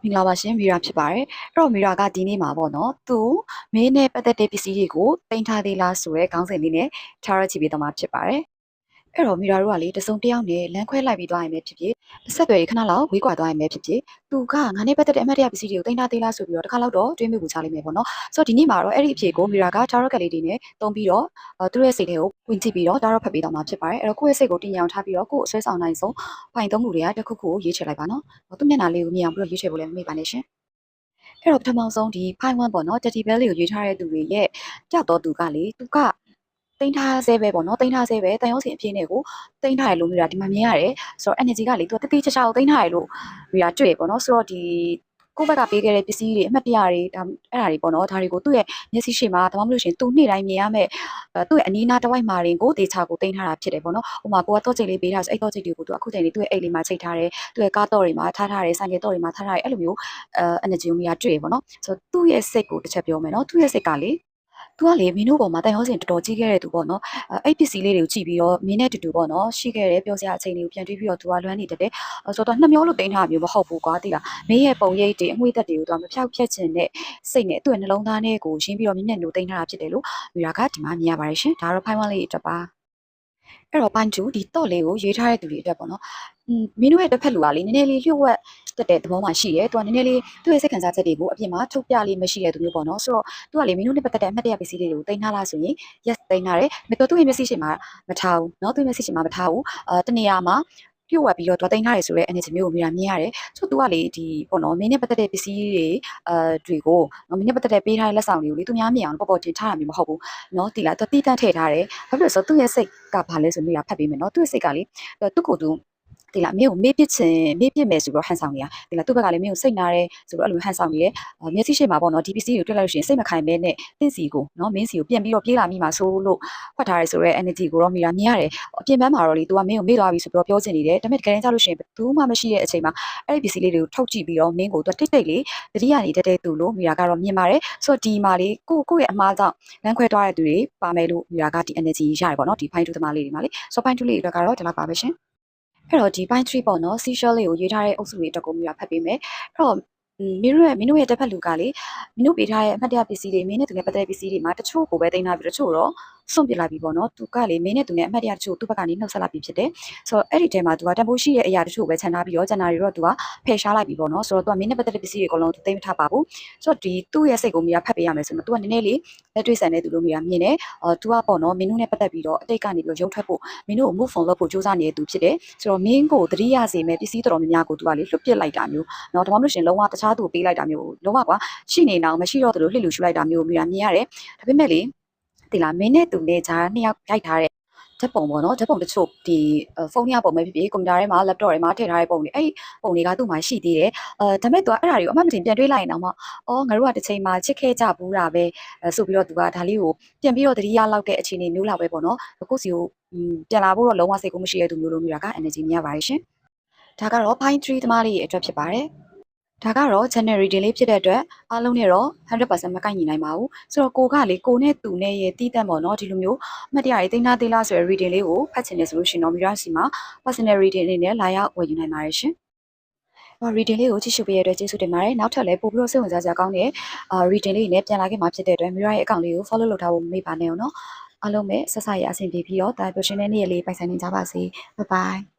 မင်္ဂလာပါရှင်မီရာဖြစ်ပါတယ်အဲ့တော့မီရာကဒီနေ့မှာပေါ့နော်သူမင်းနဲ့ပတ်သက်တဲ့ပစ္စည်းတွေကိုတင်ထားသေးလားဆိုရဲခေါင်းစဉ်လေးနဲ့ထားရချပေးတော့မှာဖြစ်ပါတယ်အဲ့တော့မီရာတို့ကလေတစုံတစ်ယောက်နဲ့လမ်းခွဲလိုက်ပြီးသွားရင်ပဲဖြစ်ဖြစ်အဆက်အသွယ်ခဏလောက်ဝေးကွာသွားရင်ပဲဖြစ်ဖြစ်သူကငါနဲ့ပတ်သက်တဲ့အမှတ်တရပစ္စည်းတွေကိုတင်ထားသေးလားဆိုပြီးတော့တစ်ခါလောက်တော့တွေးမိပူချလိမ့်မယ်ပေါ့နော်ဆိုတော့ဒီနေ့မှာတော့အဲ့ဒီအဖြေကိုမီရာက tarot ကလေးတွေနဲ့တုံးပြီးတော့သူ့ရဲ့စိတ်တွေကိုဝင်ကြည့်ပြီးတော့ tarot ဖတ်ပေးတော့မှာဖြစ်ပါတယ်အဲ့တော့ကိုယ့်ရဲ့စိတ်ကိုတင်အောင်ထားပြီးတော့ကိုယ့်အဆွဲဆောင်နိုင်ဆုံးဖိုင်သုံးခုတွေကတစ်ခုခုကိုရွေးချယ်လိုက်ပါနော်သူ့မျက်နှာလေးကိုမြင်အောင်ပြီးတော့ရွေးချယ်ဖို့လည်းမမေ့ပါနဲ့ရှင်အဲ့တော့ပထမဆုံးဒီ Pi 1ပေါ့နော် Teddy Bear လေးကိုရွေးထားတဲ့သူတွေရဲ့ကြောက်တော့သူကလေသူကတင်ထားဆဲပဲပေါ့နော်တင်ထားဆဲပဲတန်ရုံးစီအပြည့်နဲ့ကိုတင်ထားရလို့မျိုးတာဒီမှာမြင်ရတယ်ဆိုတော့ energy ကလေသူကတတိချာချာကိုတင်ထားရလို့မျိုးတာတွေ့ပေါ့နော်ဆိုတော့ဒီကိုယ့်ဘက်ကပေးခဲ့တဲ့ပစ္စည်းတွေအမှတ်တရတွေဒါအဲ့ဒါတွေပေါ့နော်ဒါတွေကိုသူ့ရဲ့မျက်စိရှိမှာဒါမှမဟုတ်ရှင်သူနေ့တိုင်းမြင်ရမယ်သူ့ရဲ့အနီးနားတစ်ဝိုက်မှာရင်ကိုတေချာကိုတင်ထားတာဖြစ်တယ်ပေါ့နော်ဟိုမှာကိုကတော့ချိန်လေးပေးထားဆိုအဲ့တော့ချိန်တွေကိုသူအခုချိန်လေးသူ့ရဲ့အိတ်လေးမှာချိန်ထားတယ်သူ့ရဲ့ကားတော့တွေမှာထားထားတယ်ဆိုင်ကယ်တော့တွေမှာထားထားတယ်အဲ့လိုမျိုးenergy ကိုမြင်ရတွေ့ရပေါ့နော်ဆိုတော့သူ့ရဲ့စိတ်ကိုတစ်ချက်ပြောမယ်နော်သူ့ရဲ့စိတ်ကလေသူကလေမင်းတို့ပေါ်မှာတန်ဟောစင်တော်တော်ကြီးခဲ့တဲ့သူပေါ့နော်အဲ့ပစ္စည်းလေးတွေကိုကြည့်ပြီးတော့မင်းနဲ့တူတူပေါ့နော်ရှိခဲ့တဲ့ပြောစရာအချိန်တွေကိုပြန်တွေးပြီးတော့သူကလွမ်းနေတတ်တယ်ဆိုတော့နှမျောလို့တင်ထားမျိုးမဟုတ်ဘူးကွာတိလားမင်းရဲ့ပုံရိပ်တွေအငွေ့သက်တွေကိုသူကမဖြောက်ဖြက်ချင်တဲ့စိတ်နဲ့သူ့ရဲ့နှလုံးသားနဲ့ကိုရှင်းပြီးတော့မင်းနဲ့လို့တင်ထားတာဖြစ်တယ်လို့မိရာကဒီမှာမြင်ရပါတယ်ရှင်ဒါတော့ဖိုင်ဝမ်လေးအတွက်ပါအဲ့တော့ပိုင်း2ဒီတော့လေးကိုရေးထားတဲ့သူတွေအတွက်ပေါ့နော်မင်းတို့ရဲ့တစ်ဖက်လူကလေနည်းနည်းလေးလျှို့ဝှက်တက်တဲ့သဘောမှရှိတယ်သူကနည်းနည်းလေးသူ့ရဲ့စိတ်ခံစားချက်တွေကိုအပြင်မှာထုတ်ပြလေးမရှိတဲ့သူမျိုးပေါ့နော်ဆိုတော့သူကလေမင်းတို့နဲ့ပတ်သက်တဲ့အမှတ်တရပစ္စည်းတွေကိုတင်ထားလားဆိုရင် yes တင်ထားတယ်မတော်သူ့ရဲ့မျက်စိရှိမှာမထားဘူးเนาะသူ့ရဲ့မျက်စိရှိမှာမထားဘူးတနေရာမှာပြုတ်ဝက်ပြီးတော့သူတင်ထားတယ်ဆိုတော့ energy မျိုးကိုမြင်ရတယ်ဆိုတော့သူကလေဒီပေါ့နော်မင်းနဲ့ပတ်သက်တဲ့ပစ္စည်းတွေတွေကိုမင်းနဲ့ပတ်သက်တဲ့ပေးထားတဲ့လက်ဆောင်တွေကိုလေသူများမြင်အောင်ပေါ့ပေါ့တင်ထားတာမျိုးမဟုတ်ဘူးเนาะဒီလားသူတီးတန့်ထည့်ထားတယ်ဘာဖြစ်လို့ဆိုတော့သူ့ရဲ့စိတ်ကဘာလဲဆိုပြီးဖတ်ပေးမယ်เนาะသူ့ရဲ့စိတ်ကလေသူ့ကိုယ်သူဒီလားမင်းကိုမေ့ပစ်မယ်ဆိုတော့ဟန်ဆောင်နေတာဒီလားသူ့ဘက်ကလည်းမင်းကိုစိတ်နာတယ်ဆိုတော့အဲ့လိုဟန်ဆောင်နေတယ်မျက်စိရှိမှာပေါ့နော်ဒီပစ္စည်းကိုတွေ့လိုက်လို့ရှိရင်စိတ်မခိုင်ပဲနဲ့တင့်စီကိုနော်မင်းစီကိုပြန်ပြီးတော့ပြေးလာမိမှာဆိုလို့ဖွက်ထားရဲဆိုတော့ energy ကိုတော့မိတာမြင်ရတယ်အပြင်ပန်းမှာတော့လေ तू ကမင်းကိုမေ့သွားပြီဆိုပြီးတော့ပြောချင်နေတယ်ဒါပေမဲ့တကယ်တမ်းကျလို့ရှိရင်ဘူးမှမရှိတဲ့အချိန်မှာအဲ့ဒီပစ္စည်းလေးတွေကိုထုတ်ကြည့်ပြီးတော့မင်းကို तू တိတ်တိတ်လေးတတိယနေတက်တဲ့သူလို့မိတာကတော့မြင်ပါတယ်ဆိုတော့ဒီမှာလေကိုယ့်ရဲ့အမားကြောင့်လမ်းခွဲသွားတဲ့သူတွေပါမယ်လို့မိတာကဒီ energy ရတယ်ပေါ့နော်ဒီ point 2သမားလေးတွေမှာလေဆိုတော့ point 2လေးတွေကတော့ဒီလောက်ပါပဲရှင်အဲ့တော့ဒီ point 3ပေါ့နော် seashell လေးကိုရေးထားတဲ့အုပ်စုလေးအတွက်ကိုမိတာဖတ်ပေးမယ်အဲ့တော့မင်းတို့ရဲ့တစ်ဖက်လူကလေမင်းတို့ပေးထားတဲ့အမှတ်တရပစ္စည်းတွေမင်းနဲ့သူနဲ့ပတ်သက်တဲ့ပစ္စည်းတွေမှာတချို့ကိုပဲတင်ထားပြီးတချို့တော့စွန့်ပစ်လိုက်ပြီပေါ့နော်သူကလေမင်းနဲ့သူနဲ့အမှတ်တရတချို့သူ့ဘက်ကနေနှုတ်ဆက်လိုက်ပြီဖြစ်တယ်ဆိုတော့အဲ့ဒီထဲမှာသူကတန်ဖိုးရှိတဲ့အရာတချို့ပဲခြံထားပြီးတော့ကျန်တာတွေတော့သူကဖယ်ရှားလိုက်ပြီပေါ့နော်ဆိုတော့သူကမင်းနဲ့ပတ်သက်တဲ့ပစ္စည်းတွေအကုန်လုံးသူသိမထားပါဘူးဆိုတော့ဒီသူ့ရဲ့စိတ်ကိုမိရဖတ်ပေးရမယ်ဆိုတော့သူကနည်းနည်းလေးလက်တွေ့ဆန်တဲ့သူလို့မိရမြင်တယ်သူကပေါ့နော်မင်းတို့နဲ့ပတ်သက်ပြီးတော့အတိတ်ကနေပြီးတော့ရုပ်ထွက်ဖို့မင်းတို့ကို move on လုပ်ဖို့စူးစမ်းနေတဲ့သူဖြစ်တယ်ဆိုတော့မင်းကိုသတိရစေမဲ့ပစ္စည်းတော်တော်များများကိုသူကလေလွတ်ပစ်လိုက်တာမျိုးเนาะဒါမှမဟုတ်ရှင်လုံးဝတခြားသူပေးလိုက်တာမျိုးလုံးဝကွာရှိနေအောင်မရှိတော့သလိုလှစ်လူရှူလိုက်တာမျိုးမျိုးမြင်ရတယ်ဒါပေမဲ့လေဒီလားမင်းနဲ့သူနဲ့ဂျာနှစ်ယောက်ရိုက်ထားတဲ့ဓာတ်ပုံပေါ့နော်ဓာတ်ပုံတချို့ဒီဖုန်းရပုံပဲဖြစ်ဖြစ်ကွန်ပျူတာထဲမှာ laptop ထဲမှာထည့်ထားတဲ့ပုံတွေအဲ့ပုံတွေကသူ့မှာရှိသေးတယ်ဒါပေမဲ့သူကအဲ့ဒါတွေကိုအမှတ်မတင်ပြန်တွေးလိုက်ရင်တော့မှအော်ငါတို့ကတစ်ချိန်မှာချစ်ခဲ့ကြဘူးတာပဲဆိုပြီးတော့သူကဒါလေးကိုပြန်ပြီးတော့သတိရလောက်တဲ့အခြေအနေမျိုးလောက်ပဲပေါ့နော်ကိုစီကိုပြန်လာဖို့တော့လုံးဝစိတ်ကူးမရှိတဲ့သူမျိုးလိုမျိုးတာက energy မြင်ရပါတယ်ရှင်ဒါကတော့ point 3သမားလေးရဲ့အတွက်ဖြစ်ပါတယ်ဒါကတော့ channel reading လေးဖြစ်တဲ့အတွက်အားလုံးနဲ့တော့ 100% မကိုက်ညီနိုင်ပါဘူးဆိုတော့ကိုကလေကိုနဲ့သူနဲ့ရဲ့တီးတန့်ပေါ့နော်ဒီလိုမျိုးအမှတ်တရရေးသိန်းသားသေးလားဆိုရယ် reading လေးကိုဖတ်ချင်တယ်ဆိုလို့ရှိရင်တော့ Mira စီမှာ personal reading အနေနဲ့လာရောက်ဝယ်ယူနိုင်ပါတယ်ရှင်reading လေးကိုကြည့်ရှုပေးရတဲ့အတွက်ကျေးဇူးတင်ပါတယ်နောက်ထပ်လည်းပို့ပြီးတော့စိတ်ဝင်စားစရာကောင်းတဲ့ reading လေးနဲ့ပြန်လာခဲ့မှာဖြစ်တဲ့အတွက် Mira ရဲ့ account လေးကို follow လုပ်ထားဖို့မမေ့ပါနဲ့အောင်နော်အားလုံးပဲဆက်ဆရအဆင်ပြေပြီးတော့တာပျော်ရွှင်တဲ့နေ့ရက်လေးပိုင်ဆိုင်နေကြပါစေ bye bye